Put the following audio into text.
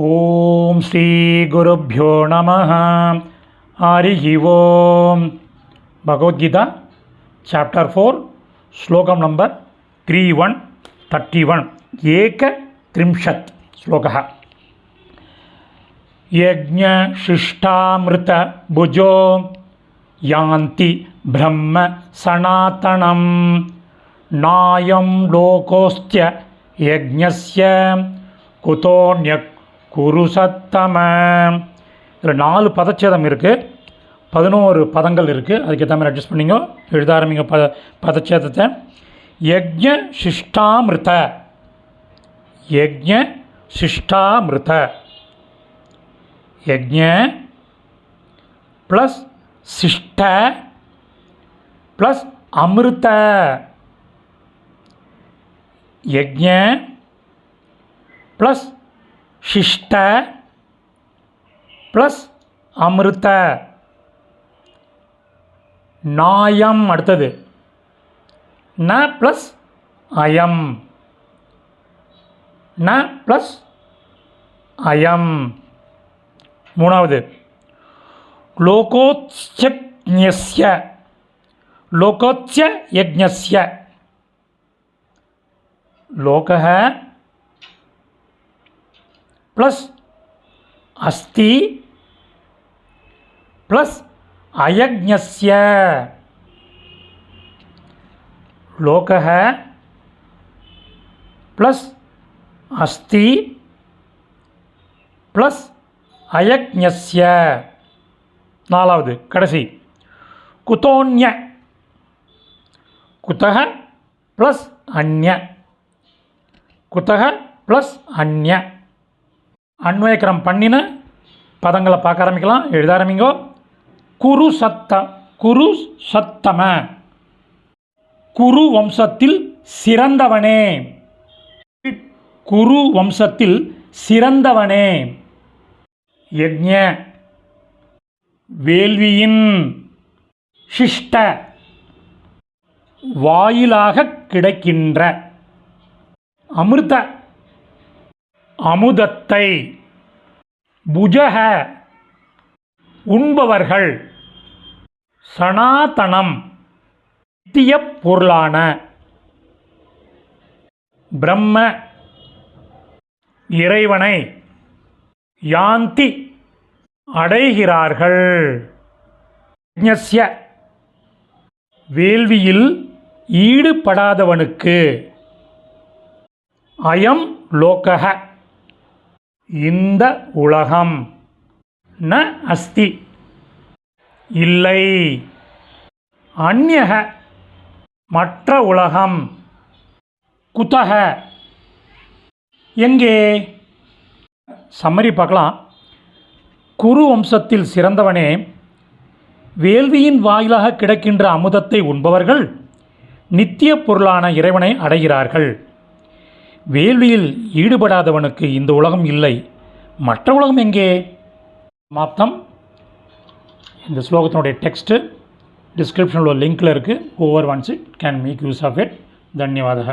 ஓம் ஸ்ரீ குருப்யோ நமः. ஹரி ஓம். பகவத்கீதா சாப்டர் 4 ஸ்லோகம் நம்பர் 3131 ஏகத்ரிம்ஷத் ஸ்லோகः. யஜ்ஞசிஷ்டாமிருத புஜோ யாந்தி பிரம்ம சனாதனம் நாயம் லோகோஸ்த்ய யஜ்ஞஸ்ய குதோன்யக் குருசத்தம. இதில் 4 பதச்சேதம் இருக்குது, 11 பதங்கள் இருக்குது. அதுக்கேற்ற மாதிரி அட்ஜஸ்ட் பண்ணிங்க. எழுத ஆரம்பிங்க பதச்சேதத்தை. யஜ்ஞ சிஷ்டாமிருத, யஜ்ஞ சிஷ்டாமிருத, யஜ்ஞ ப்ளஸ் சிஷ்ட ப்ளஸ் அமிர்த, யஜ்ஞ ப்ளஸ் சிஷ்ட ப்ளஸ் அமிர்த. நாயம் அடுத்தது ந ப்ளஸ் அயம், ந ப்ளஸ் அயம். மூணாவது லோகோத்ஸ்ய, லோகோத்ஸ்ய யஜ்ஞஸ்ய, லோகः ப்ளஸ் அஸ்தி ப்ளஸ் அயஜ்ஞஸ்ய, லோகः ப்ளஸ் அஸ்தி ப்ளஸ் அயஜ்ஞஸ்ய. நாலாவது கடைசி குதோன்ய, குதः ப்ளஸ் அந்ய, குதः ப்ளஸ் அந்ய. அன்வயக்கிரம் பண்ணின பதங்களை பார்க்க ஆரம்பிக்கலாம். எழுத ஆரம்பிங்கோ. குரு சத்த, குரு சத்தம, குரு வம்சத்தில் சிறந்தவனே, குரு வம்சத்தில் சிறந்தவனே. யஜ்ஞ வேள்வியின், சிஷ்ட வாயிலாக கிடைக்கின்ற, அமிர்த அமுதத்தை, புஜக உண்பவர்கள், சனாதனம் நித்திய பொருளான, பிரம்ம இறைவனை, யாந்தி அடைகிறார்கள், யஜ்ஞஸ்ய வேள்வியில் ஈடுபடாதவனுக்கு, அயம் லோகः இந்த உலகம், ந அஸ்தி இல்லை, அந்யக மற்ற உலகம், குதக எங்கே. சம்மரி பார்க்கலாம். குரு வம்சத்தில் சிறந்தவனே, வேள்வியின் வாயிலாக கிடைக்கின்ற அமுதத்தை உண்பவர்கள் நித்திய பொருளான இறைவனை அடைகிறார்கள். வேள்வியில் ஈடுபடாதவனுக்கு இந்த உலகம் இல்லை, மற்ற உலகம் எங்கே. மாப்தம். இந்த ஸ்லோகத்தினுடைய டெக்ஸ்ட்டு டிஸ்கிரிப்ஷனில் உள்ள லிங்க்கில் இருக்குது. Over once it can make use of it. தன்யவாதः.